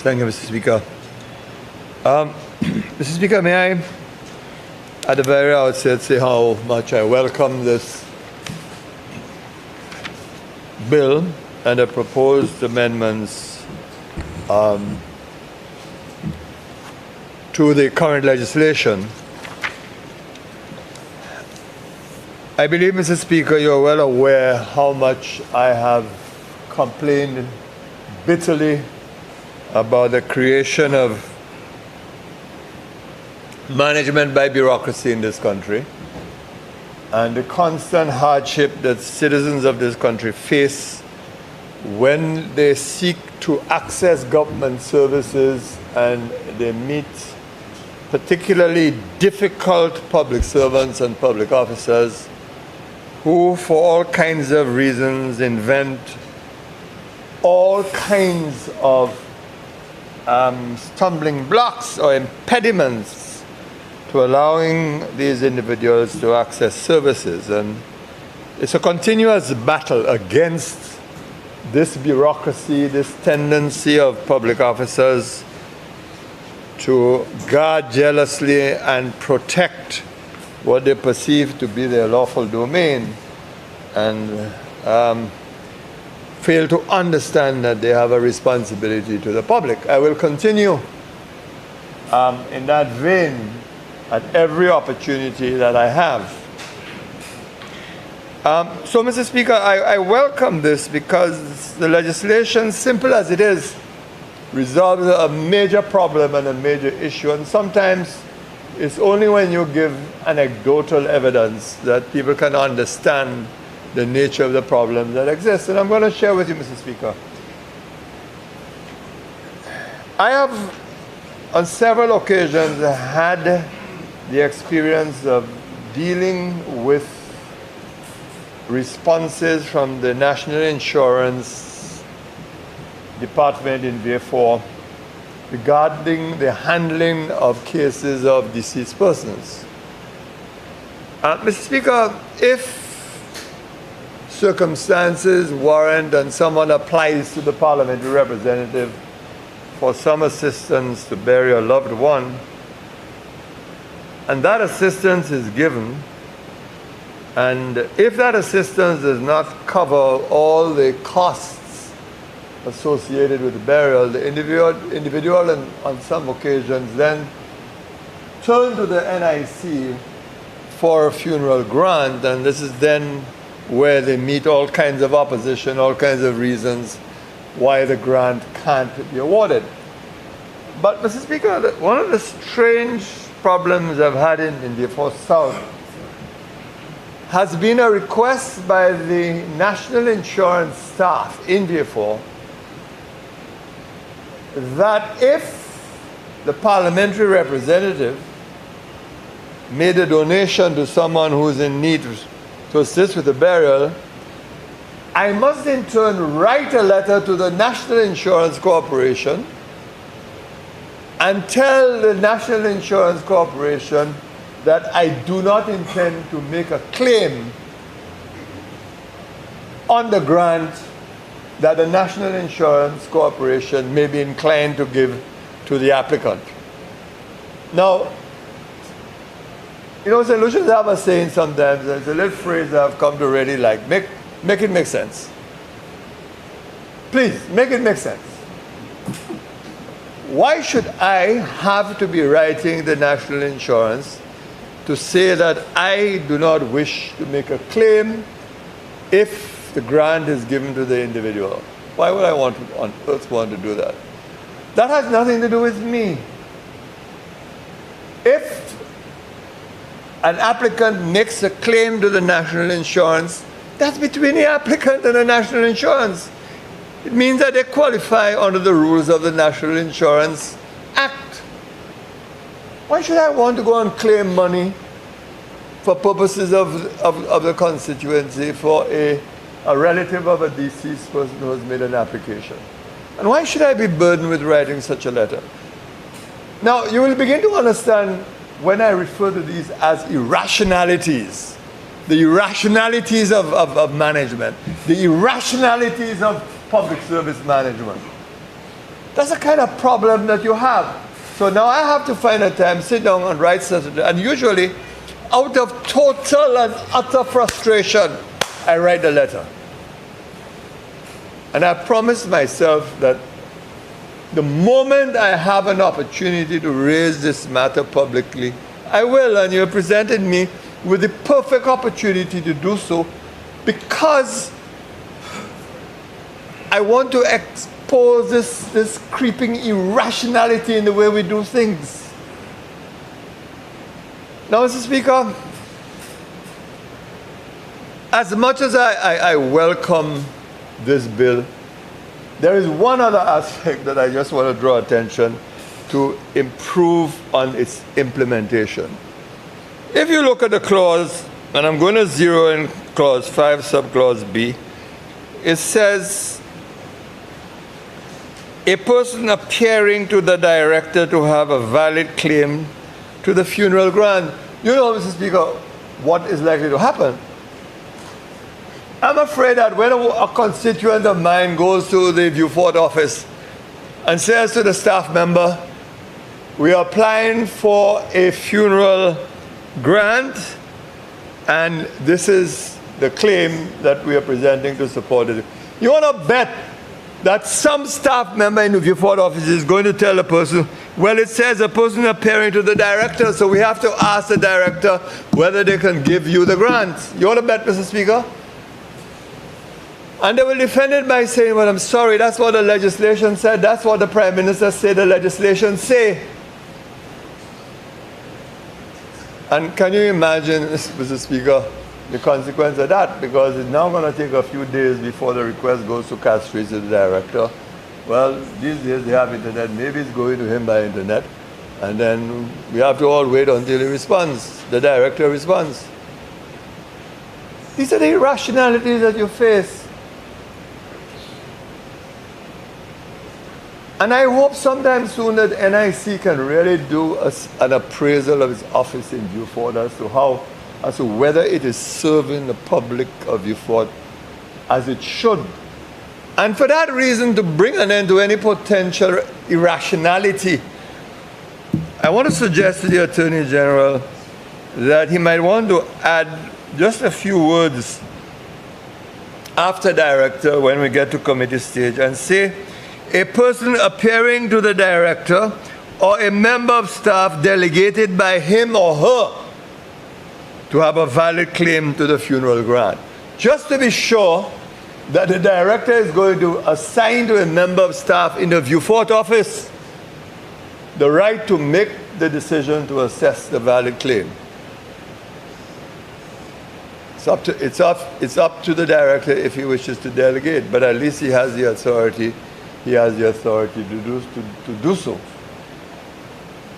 Thank you, Mr. Speaker. Mr. Speaker, may I, at the very outset, say how much I welcome this bill and the proposed amendments to the current legislation. I believe, Mr. Speaker, you're well aware how much I have complained bitterly about the creation of management by bureaucracy in this country and the constant hardship that citizens of this country face when they seek to access government services and they meet particularly difficult public servants and public officers who, for all kinds of reasons, invent all kinds of stumbling blocks or impediments to allowing these individuals to access services. And it's a continuous battle against this bureaucracy, this tendency of public officers to guard jealously and protect what they perceive to be their lawful domain and fail to understand that they have a responsibility to the public. I will continue in that vein at every opportunity that I have. So, Mr. Speaker, I welcome this because the legislation, simple as it is, resolves a major problem and a major issue. And sometimes it's only when you give anecdotal evidence that people can understand the nature of the problem that exists. And I'm going to share with you, Mr. Speaker. I have, on several occasions, had the experience of dealing with responses from the National Insurance Department in Vieux regarding the handling of cases of deceased persons. Mr. Speaker, if circumstances warrant and someone applies to the parliamentary representative for some assistance to bury a loved one, and that assistance is given, and if that assistance does not cover all the costs associated with the burial, the individual and on some occasions then turn to the NIC for a funeral grant, and this is then where they meet all kinds of opposition, all kinds of reasons why the grant can't be awarded. But, Mr. Speaker, one of the strange problems I've had in the South has been a request by the National Insurance staff in Vieux that if the parliamentary representative made a donation to someone who's in need to assist with the burial, I must in turn write a letter to the National Insurance Corporation and tell the National Insurance Corporation that I do not intend to make a claim on the grant that the National Insurance Corporation may be inclined to give to the applicant. Now, you know, St. Lucia have a saying sometimes, there's a little phrase I've come to really like, make it make sense. Please, make it make sense. Why should I have to be writing the National Insurance to say that I do not wish to make a claim if the grant is given to the individual? Why would I on earth want to do that? That has nothing to do with me. If an applicant makes a claim to the National Insurance, that's between the applicant and the National Insurance. It means that they qualify under the rules of the National Insurance Act. Why should I want to go and claim money for purposes of the constituency for a relative of a deceased person who has made an application? And why should I be burdened with writing such a letter? Now, you will begin to understand when I refer to these as irrationalities, the irrationalities of management, the irrationalities of public service management. That's the kind of problem that you have. So now I have to find a time, sit down and write something. And usually, out of total and utter frustration, I write the letter. And I promised myself that the moment I have an opportunity to raise this matter publicly, I will. And you presented me with the perfect opportunity to do so, because I want to expose this creeping irrationality in the way we do things. Now, Mr. Speaker, as much as I welcome this bill, there is one other aspect that I just want to draw attention to improve on its implementation. If you look at the clause, and I'm going to zero in clause 5, subclause B, it says, a person appearing to the director to have a valid claim to the funeral grant. You know, Mr. Speaker, what is likely to happen? I'm afraid that when a constituent of mine goes to the Viewfort office and says to the staff member, we are applying for a funeral grant, and this is the claim that we are presenting to support it. You want to bet that some staff member in the Viewfort office is going to tell a person, well, it says a person appearing to the director, so we have to ask the director whether they can give you the grant. You want to bet, Mr. Speaker? And they will defend it by saying, well, I'm sorry, that's what the legislation said, that's what the Prime Minister said the legislation say. And can you imagine, Mr. Speaker, the consequence of that? Because it's now going to take a few days before the request goes to castrate to the director. Well, these days they have internet. Maybe it's going to him by internet. And then we have to all wait until he responds, the director responds. These are the irrationalities that you face. And I hope sometime soon that NIC can really do an appraisal of its office in Viewfort as to whether it is serving the public of Viewfort as it should. And for that reason, to bring an end to any potential irrationality, I want to suggest to the Attorney General that he might want to add just a few words after director when we get to committee stage and say, a person appearing to the director or a member of staff delegated by him or her to have a valid claim to the funeral grant. Just to be sure that the director is going to assign to a member of staff in the Viewfort office the right to make the decision to assess the valid claim. It's up to the director if he wishes to delegate, but at least he has the authority. He has the authority to do so.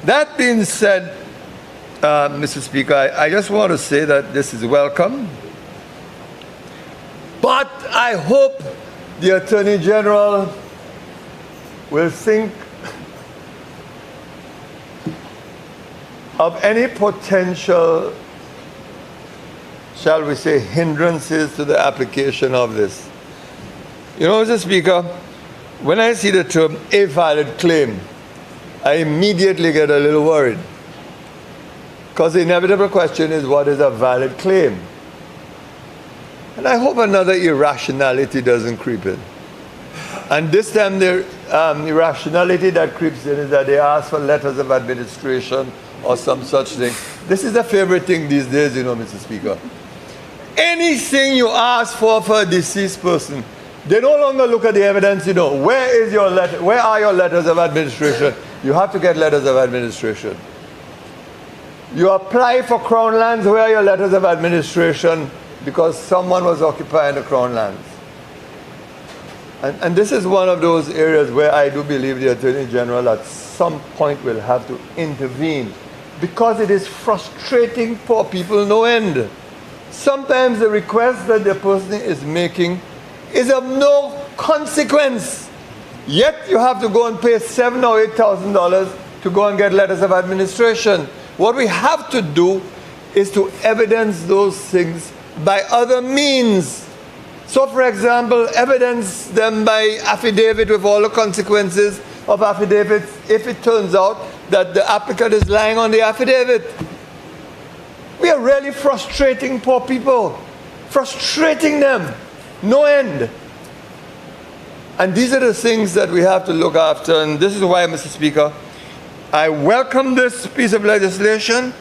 That being said, Mr. Speaker, I just want to say that this is welcome. But I hope the Attorney General will think of any potential, shall we say, hindrances to the application of this. You know, Mr. Speaker, when I see the term a valid claim, I immediately get a little worried. Because the inevitable question is, what is a valid claim? And I hope another irrationality doesn't creep in. And this time the irrationality that creeps in is that they ask for letters of administration or some such thing. This is a favorite thing these days, you know, Mr. Speaker. Anything you ask for a deceased person, they no longer look at the evidence, you know. Where is your letter? Where are your letters of administration? You have to get letters of administration. You apply for Crown lands, where are your letters of administration? Because someone was occupying the Crown lands. And this is one of those areas where I do believe the Attorney General at some point will have to intervene, because it is frustrating for people no end. Sometimes the request that the person is making is of no consequence. Yet you have to go and pay $7,000 or $8,000 to go and get letters of administration. What we have to do is to evidence those things by other means. So, for example, evidence them by affidavit with all the consequences of affidavits if it turns out that the applicant is lying on the affidavit. We are really frustrating poor people, frustrating them, no end. And these are the things that we have to look after, and this is why, Mr. Speaker, I welcome this piece of legislation.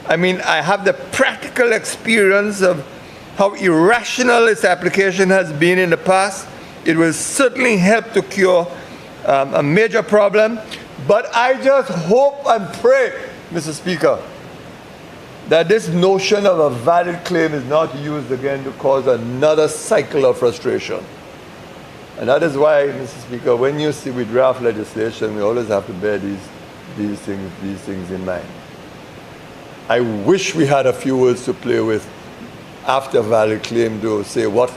I mean, I have the practical experience of how irrational its application has been in the past. It will certainly help to cure a major problem. But I just hope and pray, Mr. Speaker, that this notion of a valid claim is not used again to cause another cycle of frustration. And that is why, Mr. Speaker, when you see we draft legislation, we always have to bear these things in mind. I wish we had a few words to play with after a valid claim to say what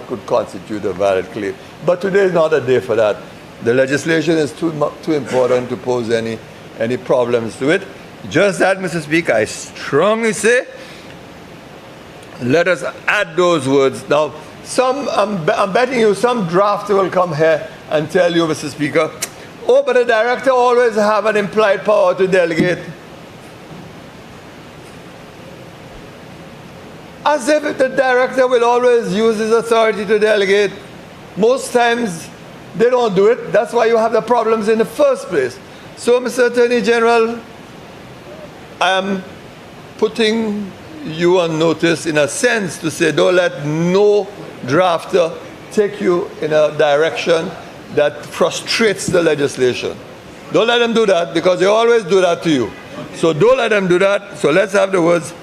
could constitute a valid claim. But today is not a day for that. The legislation is too important to pose any problems to it. Just that, Mr. Speaker, I strongly say, let us add those words. Now, I'm betting you some drafter will come here and tell you, Mr. Speaker, oh, but the director always have an implied power to delegate. As if the director will always use his authority to delegate. Most times, they don't do it. That's why you have the problems in the first place. So, Mr. Attorney General, I am putting you on notice in a sense to say don't let no drafter take you in a direction that frustrates the legislation. Don't let them do that, because they always do that to you. So don't let them do that. So let's have the words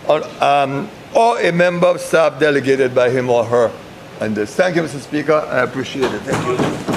on, or a member of staff delegated by him or her. And thank you, Mr. Speaker. I appreciate it. Thank you.